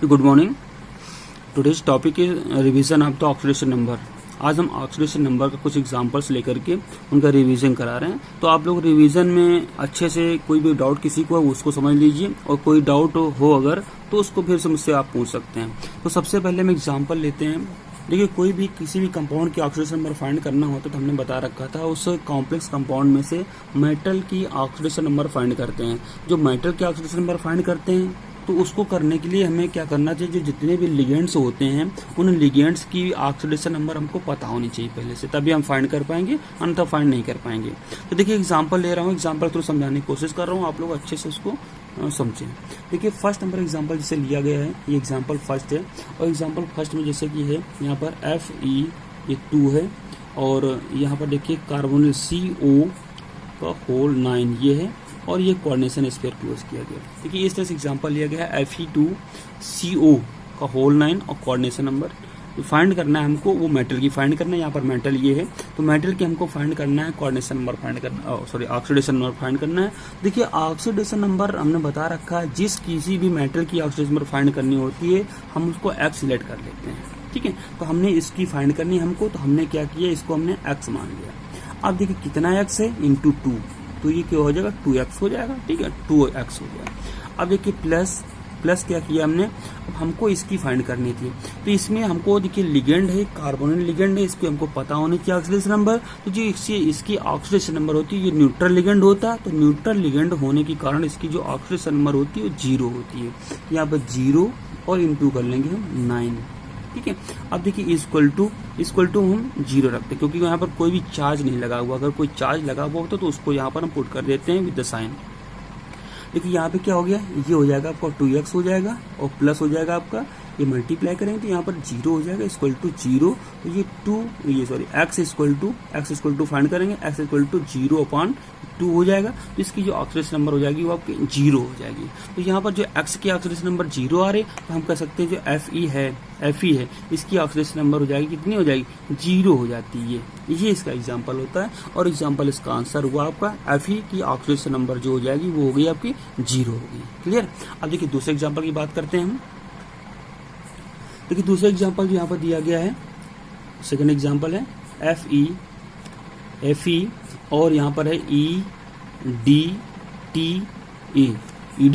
Good morning. Today's topic is revision of the oxidation number. आज हम oxidation number का कुछ एग्जांपल्स लेकर के उनका रिवीजन करा रहे हैं। तो आप लोग रिवीजन में अच्छे से कोई भी डाउट किसी को है उसको समझ लीजिए, और कोई डाउट हो अगर तो उसको फिर से मुझसे आप पूछ सकते हैं। तो सबसे पहले हम एग्जाम्पल लेते हैं। देखिए, कोई भी किसी भी कंपाउंड की ऑक्सीडेशन नंबर फाइंड करना होता तो हमने बता रखा था उस कॉम्प्लेक्स कंपाउंड में से मेटल की ऑक्सीडेशन नंबर फाइंड करते हैं। जो मेटल की ऑक्सीडेशन नंबर फाइंड करते हैं तो उसको करने के लिए हमें क्या करना चाहिए, जो जितने भी लिगेंड्स होते हैं उन लिगेंड्स की ऑक्सीडेशन नंबर हमको पता होनी चाहिए पहले से, तभी हम फाइंड कर पाएंगे, अन्यथा फाइंड नहीं कर पाएंगे। तो देखिए, एग्जांपल ले रहा हूँ, एग्जांपल थ्रू समझाने की कोशिश कर रहा हूँ, आप लोग अच्छे से उसको समझें। देखिए, फर्स्ट नंबर एग्जांपल जिसे लिया गया है, ये एग्जांपल फर्स्ट है, और एग्जांपल फर्स्ट में जैसे कि है यहाँ पर Fe ये 2 है, और यहाँ पर देखिए कार्बोनिल CO का होल 9 ये है, और ये कोऑर्डिनेशन स्फीयर क्लोज किया गया। देखिए, इस तरह से एग्जांपल लिया गया है Fe2CO का होल 9 और कोऑर्डिनेशन नंबर फाइंड करना है हमको, वो मेटल की फाइंड करना है। यहाँ पर मेटल ये है, तो मेटल की हमको फाइंड करना है, कोऑर्डिनेशन नंबर फाइंड करना, सॉरी ऑक्सीडेशन नंबर फाइंड करना है। देखिए, ऑक्सीडेशन नंबर हमने बता रखा है, जिस किसी भी मेटल की ऑक्सीडेशन नंबर फाइंड करनी होती है हम उसको X सिलेक्ट कर लेते हैं। ठीक है, तो हमने इसकी फाइंड करनी है हमको, तो हमने क्या किया, इसको हमने X मान लिया। अब देखिए कितना X है, इंटू 2, तो ये क्या हो जाएगा, 2x हो जाएगा। ठीक है, 2x हो जाएगा। अब देखिए प्लस क्या किया हमने, अब हमको इसकी फाइंड करनी थी, तो इसमें हमको देखिए लिगेंड है, कार्बोनिल लिगेंड है, इसको हमको पता होनी चाहिए ऑक्सीडेशन नंबर। तो जो इसकी ऑक्सीडेशन नंबर होती है, ये न्यूट्रल लिगेंड होता है, तो न्यूट्रल लिगेंड होने के कारण इसकी जो ऑक्सीडेशन नंबर होती है वो 0 होती है। यहाँ पर 0 और इंटू कर लेंगे हम 9। ठीक है, अब देखिए इक्वल टू हम 0 रखते हैं, क्योंकि यहाँ पर कोई भी चार्ज नहीं लगा हुआ। अगर कोई चार्ज लगा हुआ होता तो उसको यहाँ पर हम पुट कर देते हैं विद द साइन। देखिए, यहाँ पे क्या हो गया, ये हो जाएगा आपका 2x हो जाएगा, और प्लस हो जाएगा आपका, ये मल्टीप्लाई करेंगे तो यहाँ पर 0 हो जाएगा, इक्वल टू 0। तो ये x इक्वल टू फाइंड करेंगे, x इक्वल टू 0/2 हो जाएगा। तो इसकी जो ऑक्सीडेशन नंबर हो जाएगी वो आपकी 0 हो जाएगी। तो यहाँ पर जो x की ऑक्सीडेशन नंबर 0 आ रही, तो हम कह सकते हैं जो Fe है इसकी ऑक्सीडेशन नंबर हो जाएगी, कितनी हो जाएगी, 0 हो जाती है। ये इसका एग्जाम्पल होता है, और एग्जाम्पल इसका आंसर हुआ आपका Fe की ऑक्सीडेशन नंबर जो हो जाएगी वो हो गई आपकी 0 होगी। क्लियर। अब देखिए दूसरे एग्जाम्पल की बात करते हैं हम। देखिए, दूसरा एग्जाम्पल जो यहाँ पर दिया गया है, सेकंड एग्जाम्पल है Fe, और यहाँ पर है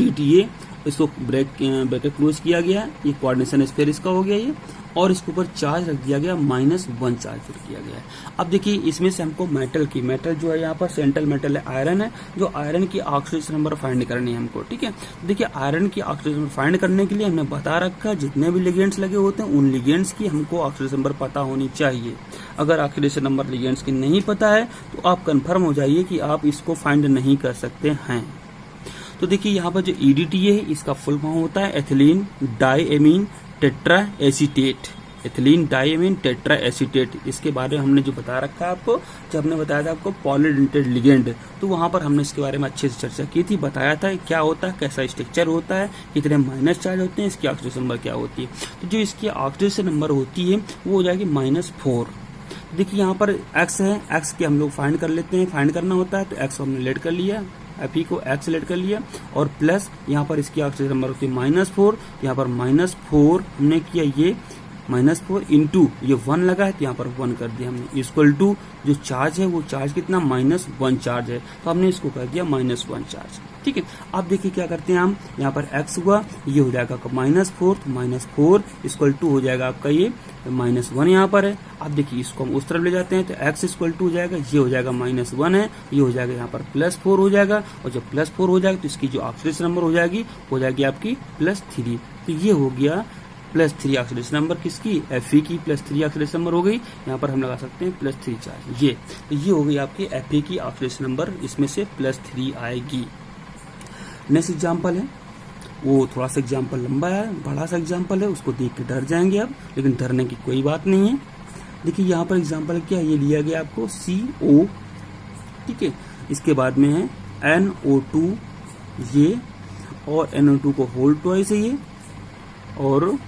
EDTA, इसको ब्रैकेट क्लोज किया गया। ये कोऑर्डिनेशन स्फीयर इसका हो गया ये, और इसके ऊपर चार्ज रख दिया गया -1 चार्ज फिर किया गया है। अब देखिए, इसमें से हमको मेटल जो है यहाँ पर सेंट्रल मेटल है, आयरन है, जो आयरन की ऑक्सीडेशन नंबर फाइंड करनी है हमको। ठीक है, देखिए आयरन की ऑक्सीडेशन नंबर फाइंड करने के लिए हमने बता रखा है जितने भी लिगेंड्स लगे होते हैं उन लिगेंड्स की हमको ऑक्सीडेशन नंबर पता होनी चाहिए। अगर ऑक्सीडेशन नंबर लिगेंड्स की नहीं पता है तो आप कन्फर्म हो जाइए कि आप इसको फाइंड नहीं कर सकते हैं। तो देखिए, यहाँ पर जो EDTA है इसका फुल फॉर्म होता है ethylene diamine tetra acetate. Ethylene diamine tetra acetate, इसके बारे में हमने जो बता रखा है आपको, जब हमने बताया था आपको पॉलीडेंटेड लिगेंड, तो वहां पर हमने इसके बारे में अच्छे से चर्चा की थी, बताया था क्या होता है, कैसा स्ट्रक्चर होता है, कितने माइनस चार्ज होते हैं, इसकी ऑक्सीडेशन नंबर क्या होती है। तो जो इसकी ऑक्सीडेशन नंबर होती है वो हो जाएगी -4। देखिए, यहाँ पर x है, x के हम लोग फाइंड कर लेते हैं, फाइंड करना होता है तो x हमने लेट कर लिया, Fe को X सिलेक्ट कर लिया, और प्लस यहाँ पर इसकी ऑक्सीडेशन नंबर होती है -4, यहाँ पर -4 हमने किया, ये -4 इंटू ये 1 लगा है तो यहाँ पर 1 कर दिया हमने, इक्वल टू जो चार्ज है वो चार्ज कितना, -1 चार्ज है, तो हमने इसको कर दिया -1 चार्ज। ठीक है, अब देखिए क्या करते हैं हम, यहाँ पर x हुआ, ये हो जाएगा आपका -4, तो -4 इक्वल टू हो जाएगा आपका ये -1 यहाँ पर है। अब देखिए इसको हम उस तरफ ले जाते हैं तो x इक्वल टू हो जाएगा, ये हो जाएगा -1 है, ये हो जाएगा यहाँ पर +4 हो जाएगा, और जब +4 हो जाएगा तो इसकी जो ऑक्सीडेशन नंबर हो जाएगी आपकी +3। तो ये हो गया +3 ऑक्सीडेशन नंबर किसकी, Fe की +3 ऑक्सीडेशन नंबर हो गई। यहाँ पर हम लगा सकते हैं +3 चार्ज, तो ये हो गई आपकी Fe की ऑक्सीडेशन नंबर, इसमें से +3 आएगी। नेक्स्ट एग्जाम्पल है, वो थोड़ा सा एग्जाम्पल लंबा है, बड़ा सा एग्जाम्पल है, उसको देख के डर जाएंगे आप, लेकिन डरने की कोई बात नहीं है। देखिए, यहाँ पर एग्जाम्पल क्या है, ये लिया गया आपको CO, ठीक है, इसके बाद में है NO2 ये, और NO2 को होल ट्वाइस है ये, और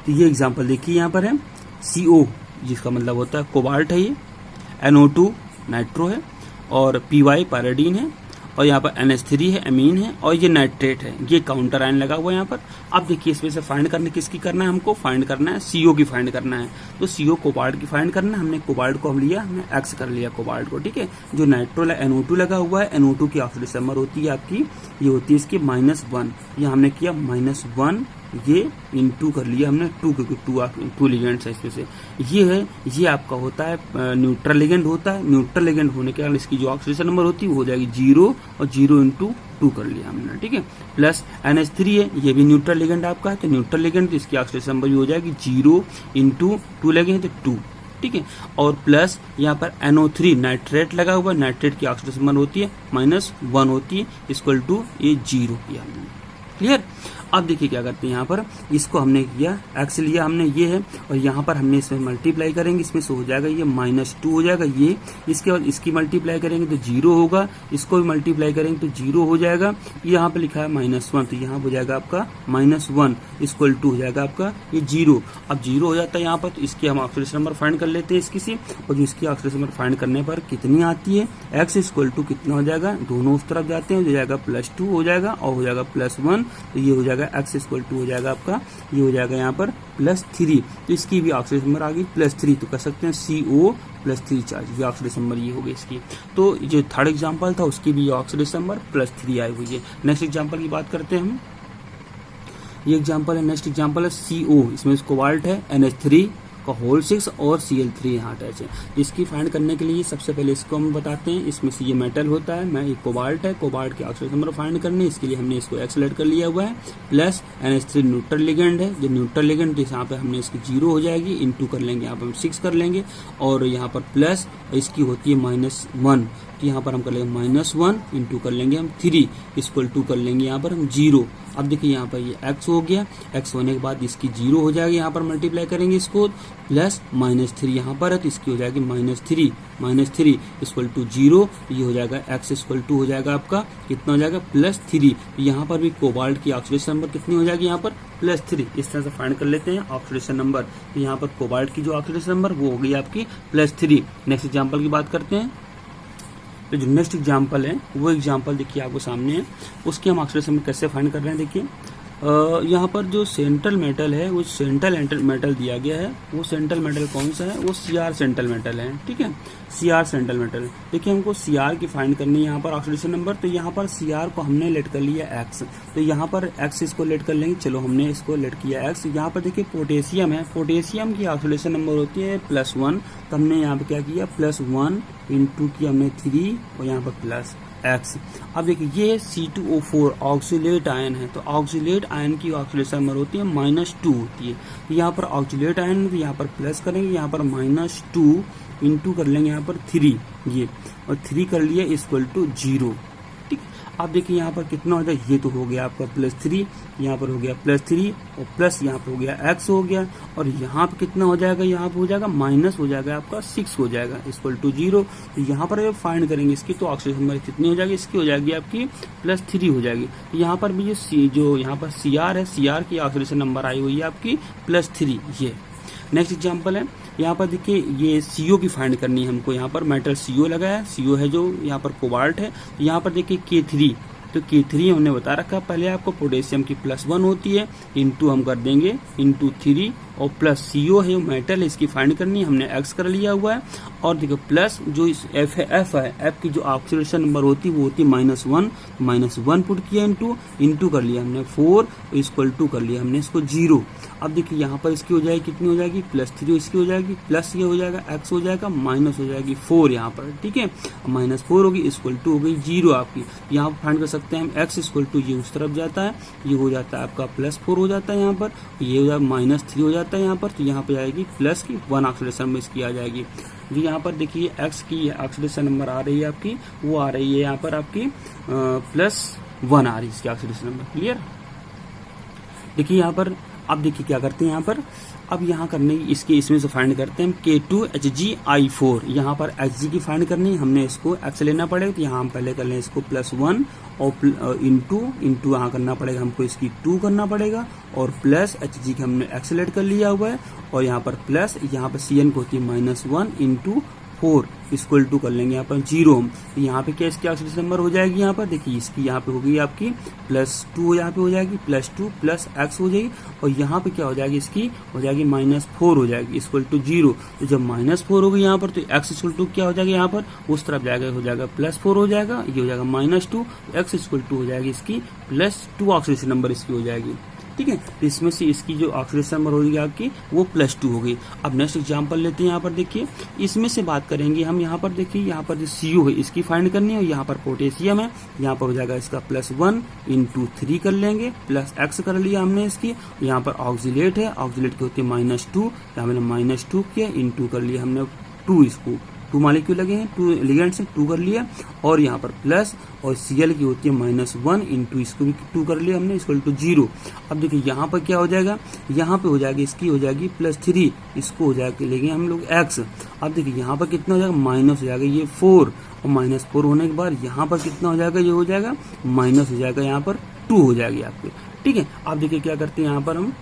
तो ये एग्जाम्पल देखिए यहाँ पर है CO, जिसका मतलब होता है कोबाल्ट है ये, NO2 नाइट्रो है, और PY पैराडीन है, और यहाँ पर NH3 है, एमीन है, और ये नाइट्रेट है, ये काउंटर आयन लगा हुआ है यहाँ पर। अब देखिए इसमें से फाइंड करने किसकी करना है, हमको फाइंड करना है CO की फाइंड करना है। तो CO कोबाल्ट की फाइंड करना है। हमने कोबाल्ट को हम लिया, हमने X कर लिया कोबाल्ट को, ठीक है। जो नाइट्रोल NO2 लगा हुआ है, NO2 की ऑक्सीडेशन नंबर होती है आपकी, ये होती है इसकी -1। ये हमने किया -1, ये इनटू कर लिया हमने 2, क्योंकि 2 लिगेंड्स है इसमें से। ये है, ये आपका होता है न्यूट्रल लिगेंड होता है। न्यूट्रल लिगेंड होने के कारण इसकी जो ऑक्सीडेशन नंबर होती है वो हो जाएगी 0, और 0 × 2 कर लिया हमने, ठीक है। प्लस NH3 है, ये भी न्यूट्रल लिगेंड आपका है, तो न्यूट्रल लिगेंड तो इसकी ऑक्सीडेशन नंबर भी हो जाएगी 0 × 2 लगे हैं तो 2, ठीक है। और प्लस यहाँ पर NO3 नाइट्रेट लगा हुआ, नाइट्रेट की ऑक्सीडेशन नंबर होती है -1 होती है, इक्वल टू ये 0 किया हमने, क्लियर। अब देखिए क्या करते हैं, यहाँ पर इसको हमने किया, X लिया हमने, ये है, और यहाँ पर हमने इसमें मल्टीप्लाई करेंगे, इसमें से हो जाएगा ये -2 हो जाएगा, ये इसके बाद इसकी मल्टीप्लाई करेंगे तो 0 होगा, इसको भी मल्टीप्लाई करेंगे तो 0 हो जाएगा। यहाँ पे लिखा है -1, तो यहाँ हो जाएगा आपका -1 इक्वल टू हो जाएगा आपका ये 0। अब 0 हो जाता है यहाँ पर, तो इसकी हम ऑक्सीडेशन नंबर फाइंड कर लेते हैं इसकी से, और जो इसकी ऑक्सीडेशन नंबर फाइंड करने पर कितनी आती है, X इक्वल टू कितना हो जाएगा, दोनों उस तरफ जाते हैं, हो जाएगा +2 हो जाएगा, और हो जाएगा +1, तो ये हो जाएगा X इक्वल टू हो जाएगा आपका, ये हो जाएगा यहाँ पर +3। तो इसकी भी ऑक्सीडेशन नंबर आ गई +3, तो कह सकते हैं CO +3 चार्ज, ये ऑक्सीडेशन नंबर ये हो गई इसकी। तो जो थर्ड एग्जांपल था उसकी भी ऑक्सीडेशन नंबर +3 आई हुई है। नेक्स्ट एग्जांपल की बात करते हैं हम, ये एग्जांपल है, नेक्स्ट एग्जांपल है CO, इसमें कोबाल्ट है, NH3 का होल 6 और Cl3 यहाँ अटैच है। इसकी फाइंड करने के लिए सबसे पहले इसको हम बताते हैं, इसमें से ये मेटल होता है, मैं ये कोबाल्ट है, कोबाल्ट के ऑक्सीडेशन नंबर फाइंड करने, इसके लिए हमने इसको एक्सलेट कर लिया हुआ है, प्लस NH3 न्यूट्रल लिगेंड है, जो न्यूट्रल लिगेंड यहाँ पे हमने इसकी 0 हो जाएगी, इनटू कर लेंगे यहाँ पर हम 6 कर लेंगे, और यहाँ पर प्लस इसकी होती है -1, तो यहाँ पर हम कर लेंगे -1 इंटू कर लेंगे हम 3 इक्वल टू कर लेंगे यहाँ पर हम 0। अब देखिए यहाँ पर ये X हो गया, X होने के बाद इसकी 0 हो जाएगी, यहाँ पर मल्टीप्लाई करेंगे इसको, प्लस -3 यहाँ पर है, तो इसकी हो जाएगी -3 इक्वल टू 0, ये हो जाएगा X इक्वल टू हो जाएगा आपका कितना हो जाएगा +3। यहाँ पर भी कोबाल्ट की ऑक्सीडेशन नंबर कितनी हो जाएगी यहाँ पर +3। इस तरह से फाइंड कर लेते हैं ऑक्सीडेशन नंबर। तो यहाँ पर कोबाल्ट की जो ऑक्सीडेशन नंबर वो हो गई आपकी +3। नेक्स्ट एग्जाम्पल की बात करते हैं, तो जो नेक्स्ट एग्जाम्पल है वो एग्जाम्पल देखिए आपको सामने है, उसकी हम ऑक्सीडेशन नंबर कैसे फाइंड कर रहे हैं। देखिए यहाँ पर जो सेंट्रल मेटल है वो सेंट्रल मेटल दिया गया है, वो सेंट्रल मेटल कौन सा है, वो Cr सेंट्रल मेटल है, ठीक है, Cr सेंट्रल मेटल। देखिए हमको Cr की फाइंड करनी है यहाँ पर ऑक्सीडेशन नंबर, तो यहाँ पर Cr को हमने लेट कर लिया X, तो यहाँ पर X इसको लेट कर लेंगे, चलो हमने इसको लेट किया X। यहाँ पर देखिए पोटेशियम है, पोटेशियम की ऑक्सीडेशन नंबर होती है +1, तो हमने यहाँ पर क्या किया +1 इंटू किया हमने 3, और यहाँ पर प्लस X। अब देखिए ये C2O4 ऑक्सीलेट आयन है, तो ऑक्सीलेट आयन की ऑक्सीडेशन नंबर होती है -2 होती है। तो यहाँ पर ऑक्सीलेट आयन तो यहाँ पर प्लस करेंगे, यहाँ पर -2 इंटू कर लेंगे यहाँ पर 3, ये और 3 कर लिया इक्वल टू 0, ठीक। अब देखिए यहाँ पर कितना हो जाएगा, ये तो हो गया आपका +3, यहाँ पर हो गया +3, और प्लस यहाँ पर हो गया X हो गया, और यहाँ पर कितना हो जाएगा, यहाँ पर हो जाएगा माइनस हो जाएगा आपका 6 हो जाएगा इक्वल टू 0। तो यहाँ पर फाइंड करेंगे इसकी, तो ऑक्सीडेशन नंबर कितनी हो जाएगी, इसकी हो जाएगी आपकी +3 हो जाएगी। तो यहाँ पर भी जो यहाँ पर Cr है, Cr की ऑक्सीडेशन नंबर आई हुई है आपकी +3। ये नेक्स्ट एग्जाम्पल है, यहाँ पर देखिए ये CO की फाइंड करनी है हमको। यहाँ पर मेटल CO लगा है, CO है जो यहाँ पर कोबाल्ट है। यहाँ पर देखिए K3, तो K3 हमने बता रखा पहले आपको, पोटेशियम की +1 होती है, इंटू हम कर देंगे इंटू 3, और प्लस CO है मेटल, इसकी फाइंड करनी है, हमने X कर लिया हुआ है। और देखो प्लस जो इस F है, F की जो ऑक्सीडेशन नंबर होती है वो होती है -1 पुट किया इंटू कर लिया हमने 4 इक्वल टू कर लिया हमने इसको 0। अब देखिए यहाँ पर इसकी हो जाएगी कितनी हो जाएगी +3, इसकी हो जाएगी प्लस ये हो जाएगा X हो जाएगा माइनस हो जाएगी 4 यहाँ पर, ठीक है, -4 होगी इक्वल टू हो गई 0 आपकी। यहाँ पर फाइंड कर सकते हैं हम X इक्वल टू, ये उस तरफ जाता है, ये हो जाता है आपका +4 हो जाता है यहाँ पर, ये हो जाएगा -3 हो जाता है यहाँ पर, तो यहाँ पे जाएगी प्लस की 1 ऑक्सीडेशन नंबर इसकी आ जाएगी। जो यहाँ पर देखिए X की ऑक्सीडेशन नंबर आ रही है आपकी, वो आ रही है यहाँ पर आपकी +1 आ रही है इसकी ऑक्सीडेशन नंबर, क्लियर। देखिए यहाँ पर अब देखिए क्या करते हैं यहाँ पर, अब यहाँ करने इसके इसमें से फाइंड करते हैं K2HgI4। यहाँ पर Hg की फाइंड करनी है, हमने इसको X लेना पड़ेगा, तो यहाँ हम पहले कर लें इसको +1 और इंटू यहाँ करना पड़ेगा हमको, इसकी 2 करना पड़ेगा, और प्लस Hg की हमने एक्सेलेट कर लिया हुआ है, और यहाँ पर प्लस यहाँ पर Cn को होती है -1 इंटू 4 इक्वल टू कर लेंगे यहाँ पर 0 हम। तो यहाँ पे क्या इसकी ऑक्सीडेशन नंबर हो जाएगी, यहाँ पर देखिए इसकी यहाँ पे हो गई आपकी +2 यहाँ पे हो जाएगी, +2 प्लस x हो जाएगी, और यहाँ पे क्या हो जाएगी इसकी हो जाएगी -4 हो जाएगी इक्वल टू 0। तो जब -4 हो गई यहाँ पर तो x इक्वल टू क्या हो जाएगा, यहाँ पर उस तरफ जाएगा हो जाएगा +4 हो जाएगा, ये हो जाएगा -2, x इक्वल टू हो जाएगी इसकी +2 ऑक्सीडेशन नंबर इसकी हो जाएगी। ठीक है, तो इसमें से इसकी जो ऑक्सीडेशन नंबर होगी आपकी वो +2 हो गई। अब नेक्स्ट एग्जांपल लेते हैं, यहाँ पर देखिए इसमें से बात करेंगे हम। यहाँ पर देखिए यहाँ पर जो CO है इसकी फाइंड करनी है, और यहाँ पर पोटेशियम है, यहाँ पर हो जाएगा इसका +1 × 3 कर लेंगे, +x कर लिया हमने इसकी। यहाँ पर ऑक्सीलेट है, ऑक्सीलेट की होती है -2, यहाँ मैंने -2 किया, × कर लिया हमने 2, इसको 2 मॉलिक्यूल लगे हैं, 2 लिगेंड से 2 कर लिया, और यहाँ पर प्लस, और Cl की होती है -1 × इसको भी 2 कर लिया हमने इक्वल टू 0। अब देखिए यहाँ पर क्या हो जाएगा, यहाँ पे हो जाएगी इसकी हो जाएगी +3, इसको हो जाएगा लेंगे हम लोग x। अब देखिए यहाँ पर कितना हो जाएगा, माइनस हो जाएगा ये 4, और -4 होने के बाद यहाँ पर कितना हो जाएगा, ये हो जाएगा माइनस हो जाएगा, यहाँ पर 2 हो जाएगी आपके। ठीक है, अब देखिए क्या करते हैं यहाँ पर हम।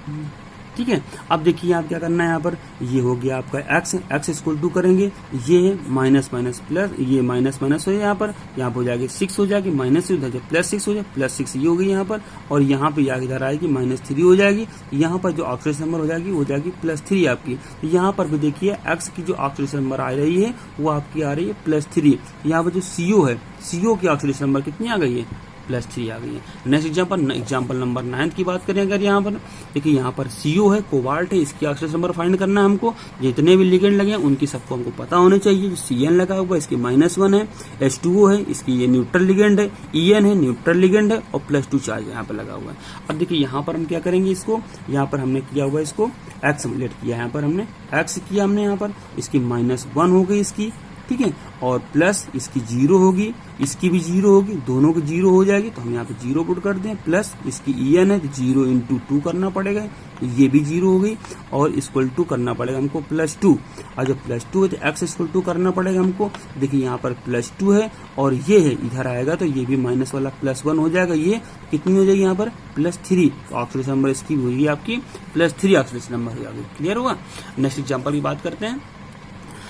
ठीक है, अब देखिए आप क्या करना है, यहाँ पर ये हो गया आपका x इक्वल टू करेंगे, ये माइनस माइनस प्लस, ये माइनस माइनस हो यहाँ पर हो जाएगी 6 हो जाएगी, माइनस से उधर +6 हो जाए, +6 ये हो गई यहाँ पर, और यहाँ पे इधर आएगी -3 हो जाएगी। यहाँ पर जो ऑक्सीडेशन नंबर हो जाएगी +3 आपकी। यहाँ पर भी देखिए x की जो ऑक्सीडेशन नंबर आ रही है वो आपकी आ रही है +3। यहाँ पर जो CO है, CO की ऑक्सीडेशन नंबर कितनी आ गई है, +3 आ गई है। नेक्स्ट एग्जाम्पल नंबर 9 की बात करें अगर यहाँ पर देखिए, यहाँ पर CO है, कोबाल्ट है, इसकी ऑक्सीडेशन नंबर फाइंड करना है हमको। जितने भी लिगेंड लगे हैं उनकी सबको हमको पता होने चाहिए। जो CN लगा हुआ है इसकी -1 है, H2O है इसकी ये न्यूट्रल लिगेंड है, EN है न्यूट्रल लिगेंड है, और +2 चार्ज यहाँ पर लगा हुआ है। अब देखिए यहाँ पर हम क्या करेंगे, इसको यहाँ पर हमने किया हुआ इसको x लेट किया, यहाँ पर हमने x किया, हमने यहाँ पर इसकी -1 हो गई इसकी। ठीक है, और प्लस इसकी 0 होगी, इसकी भी 0 होगी, दोनों की 0 हो जाएगी, तो हम यहाँ पे 0 पुट कर दें। प्लस इसकी EN है तो 0 × 2 करना पड़ेगा, तो ये भी 0 हो गई, और इक्वल टू करना पड़ेगा हमको +2। और जब +2 है तो x इक्वल टू करना पड़ेगा हमको। देखिए यहाँ पर +2 है, और ये है इधर आएगा तो ये भी माइनस वाला +1 हो जाएगा, ये कितनी हो जाएगी यहाँ पर +3। तो ऑक्सीडेशन नंबर इसकी हुई आपकी +3 ऑक्सीडेशन नंबर हो जाएगी। क्लियर हुआ। नेक्स्ट एग्जाम्पल की बात करते हैं।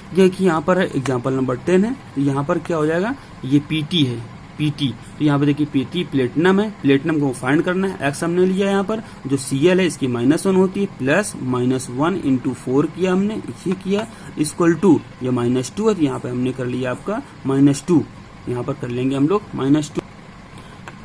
देखिए यहाँ पर एग्जाम्पल नंबर 10 है, तो यहाँ पर क्या हो जाएगा, ये PT है, PT। तो यहाँ पे देखिए PT प्लेटिनम है, प्लेटिनम को फाइंड करना है। x हमने लिया यहाँ पर, जो Cl है इसकी -1 होती है, प्लस -1 × 4 किया हमने, ये किया इक्वल टू ये -2 है, तो यहाँ पे हमने कर लिया आपका -2, यहाँ पर कर लेंगे हम लोग -2।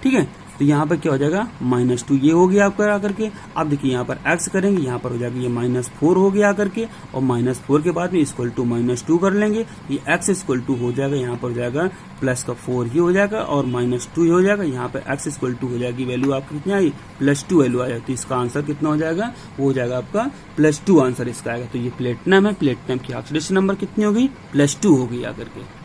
ठीक है, तो यहाँ पर क्या हो जाएगा, -2 ये हो गया आपका आकर के। अब देखिए यहाँ पर x करेंगे, यहाँ पर हो जाएगा ये -4 हो गया आकर के, और -4 के बाद में इक्वल टू -2 कर लेंगे, ये x इक्वल टू हो जाएगा, यहाँ पर हो जाएगा +4 ये हो जाएगा, और -2 ये हो जाएगा। यहाँ पर x इक्वल टू हो जाएगी वैल्यू आपकी कितनी आई, +2 वैल्यू आ जाएगी। तो इसका आंसर कितना हो जाएगा, वो हो जाएगा आपका +2 आंसर इसका आएगा। तो ये प्लेटिनम है, प्लेटिनम की ऑक्सीडेशन नंबर कितनी हो गई, +2 हो गई आकर के।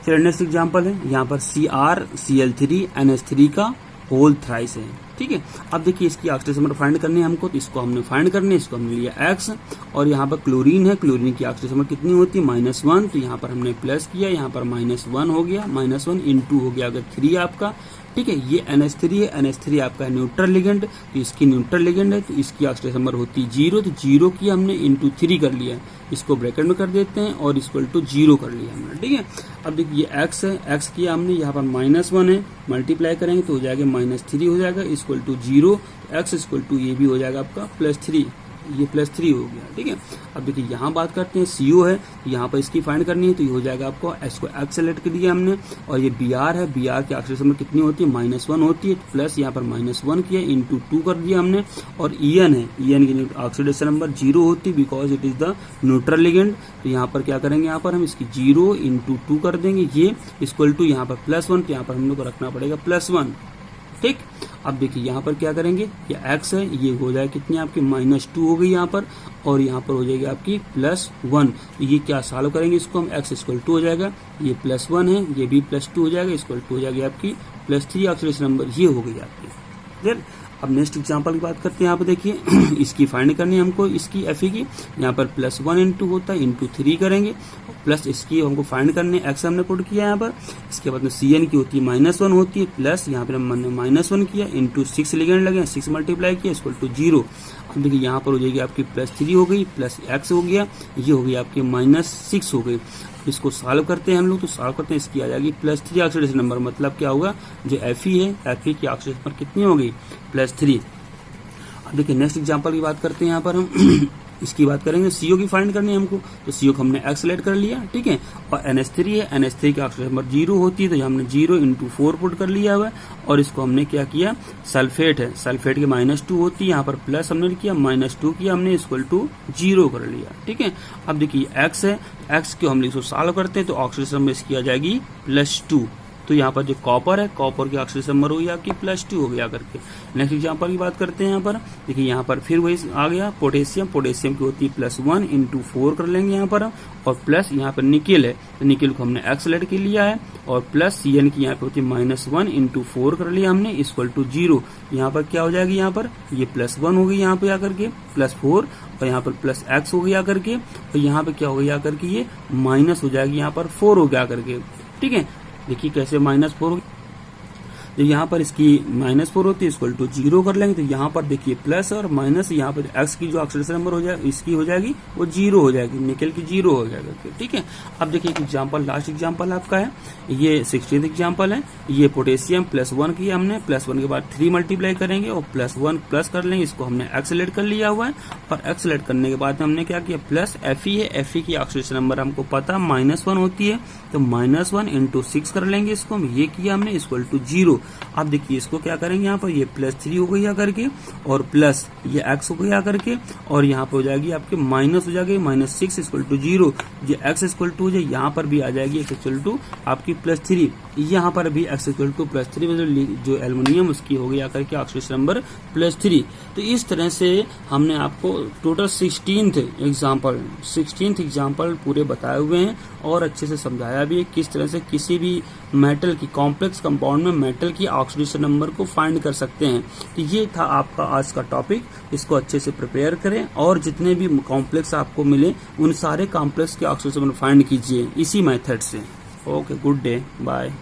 चलिए नेक्स्ट एग्जाम्पल है, यहाँ पर CrCl3 NH3 का होल थ्राइस है। ठीक है, अब देखिए इसकी ऑक्सीडेशन नंबर फाइंड करनी है हमको, तो इसको हमने फाइंड करनी है, इसको हमने लिया x, और यहाँ पर क्लोरीन है, क्लोरीन की ऑक्सीडेशन नंबर कितनी होती है, -1। तो यहाँ पर हमने प्लस किया, यहाँ पर -1 हो गया, -1 × 2 हो गया अगर 3 आपका। ठीक है, ये NH3 है, NH3 आपका न्यूट्रल लिगेंड, तो इसकी न्यूट्रल लिगेंड है, तो इसकी ऑक्सीडेशन नंबर होती है 0, तो 0 की हमने × 3 कर लिया, इसको ब्रैकेट में कर देते हैं, और इक्वल टू 0 कर लिया हमने। ठीक है, अब देखिए ये x है, x किया हमने, यहाँ पर -1 है, मल्टीप्लाई करेंगे तो हो जाएगा -3 हो जाएगा equal to 0, x equal to ये भी हो जाएगा आपका +3, ये +3 हो गया। ठीक है, अब देखिए यहाँ बात करते हैं, CO है, यहाँ पर इसकी फाइंड करनी है, तो ये हो जाएगा आपको, इसको x सेलेक्ट कर दिया हमने, और ये Br है, Br की ऑक्सीडेशन नंबर कितनी होती है, -1 होती है, प्लस यहाँ पर -1 किया × 2 कर दिया हमने, और EN है, EN की ऑक्सीडेशन नंबर 0 होती है, because it is the neutral ligand. तो यहाँ पर क्या करेंगे, यहाँ पर हम इसकी 0 × 2 कर देंगे, ये इक्वल टू यहाँ पर +1, तो यहाँ पर हम लोग को रखना पड़ेगा +1। ठीक, अब देखिए यहाँ पर क्या करेंगे, ये x है, ये हो जाएगा कितनी आपकी -2 हो गई यहाँ पर, और यहाँ पर हो जाएगी आपकी +1। तो ये क्या सॉल्व करेंगे इसको हम, x इक्वल टू हो जाएगा, ये +1 है, ये भी +2 हो जाएगा, इक्वल टू हो जाएगी आपकी +3 ऑक्सीडेशन नंबर, ये हो गई आपकी। क्लियर। अब नेक्स्ट एग्जांपल की बात करते हैं। यहाँ पर देखिए इसकी फाइंड करनी है हमको, इसकी Fe की। यहाँ पर +1 इंटू होता है, इंटू 3 करेंगे, प्लस इसकी हमको फाइंड करनी है, x हमने पुट किया यहाँ पर। इसके बाद में Cn की होती है -1 होती है, प्लस यहाँ पर हमने -1 किया, इंटू 6 लिगेंड लगे, 6 मल्टीप्लाई किया, इक्वल टू 0। अब देखिए यहाँ पर हो जाएगी आपकी +3 हो गई, प्लस x हो गया, ये हो गई आपकी -6 हो गई। इसको सॉल्व करते हैं हम लोग, तो सॉल्व करते हैं, इसकी आ जाएगी +3 ऑक्सीडेशन नंबर। मतलब क्या होगा, जो Fe है, Fe की ऑक्सीडेशन नंबर कितनी हो गई, +3। अब देखिए नेक्स्ट एग्जांपल की बात करते हैं। यहाँ पर हम इसकी बात करेंगे, CO की फाइंड करनी है हमको, तो CO को हमने x सेलेक्ट कर लिया, ठीक है। और NH3 है, NH3 की ऑक्सीडेशन नंबर 0 होती है, तो हमने 0 इंटू 4 पुट कर लिया हुआ है। और इसको हमने क्या किया, सल्फेट है, सल्फेट की -2 होती है, यहाँ पर प्लस हमने किया, -2 किया हमने, इक्वल टू 0 कर लिया, ठीक है। अब देखिए x है, x को हम इसको सॉल्व करते हैं, तो ऑक्सीडेशन नंबर इसकी आ जाएगी +2। तो यहाँ पर जो कॉपर है, कॉपर की ऑक्सीडेशन नंबर हुई आपकी +2 हो गया करके। नेक्स्ट एग्जांपल की बात करते हैं। यहाँ पर देखिए, यहाँ पर फिर वही आ गया पोटेशियम, पोटेशियम की होती है +1 इंटू 4 कर लेंगे यहाँ पर। और प्लस यहाँ पर निकेल है, तो निकेल को हमने x सेलेक्ट कर लिया है, और प्लस Cn की यहाँ पे होती है -1 इंटू 4 कर लिया हमने, इक्वल टू 0। यहाँ पर क्या हो जाएगी, यहाँ पर ये +1 हो गई यहाँ पे आकर के, +4, और यहाँ पर प्लस x हो गया करके, और यहाँ पे क्या हो गया करके, ये माइनस हो जाएगी, यहाँ पर 4 हो गया करके, ठीक है। देखिए कैसे -4 होगी, तो यहाँ पर इसकी -4 होती है, इक्वल टू 0 कर लेंगे। तो यहाँ पर देखिए प्लस और माइनस, यहाँ पर x की जो ऑक्सीडेशन नंबर हो जाएगी, इसकी हो जाएगी वो 0 हो जाएगी, निकल की 0 हो जाएगा, ठीक है। अब देखिए एक एग्जांपल, लास्ट एग्जांपल आपका है, ये 16th एग्जांपल है। ये पोटेशियम +1 किया हमने, +1 के बाद 3 मल्टीप्लाई करेंगे और +1 प्लस कर लेंगे, इसको हमने x सेलेक्ट कर लिया हुआ है। और x सेलेक्ट करने के बाद हमने क्या किया, प्लस Fe है, Fe की ऑक्सीडेशन नंबर हमको पता -1 होती है, तो -1 इंटू 6 कर लेंगे, इसको हम ये किया हमने, इक्वल टू 0। अब देखिए इसको क्या करेंगे, यहाँ पर ये +3 हो गई आकर के, और प्लस ये x हो गई आकर के, और यहाँ पे हो जाएगी आपके माइनस हो जाएगी -6 इक्वल टू 0। ये x इक्वल टू जो यहाँ पर भी आ जाएगी x इक्वल टू आपकी +3, यहाँ पर भी x इक्वल टू +3, जो एल्युमिनियम उसकी हो गई आकर के ऑक्सीडेशन नंबर +3। तो इस तरह से हमने आपको टोटल 16th एग्जाम्पल पूरे बताए हुए हैं, और अच्छे से समझाया भी है किस तरह से किसी भी मेटल की, कॉम्प्लेक्स कंपाउंड में मेटल की ऑक्सीडेशन नंबर को फाइंड कर सकते हैं। तो ये था आपका आज का टॉपिक, इसको अच्छे से प्रिपेयर करें, और जितने भी कॉम्प्लेक्स आपको मिले उन सारे कॉम्प्लेक्स के ऑक्सीडेशन नंबर फाइंड कीजिए इसी मेथड से। Okay, good day, bye.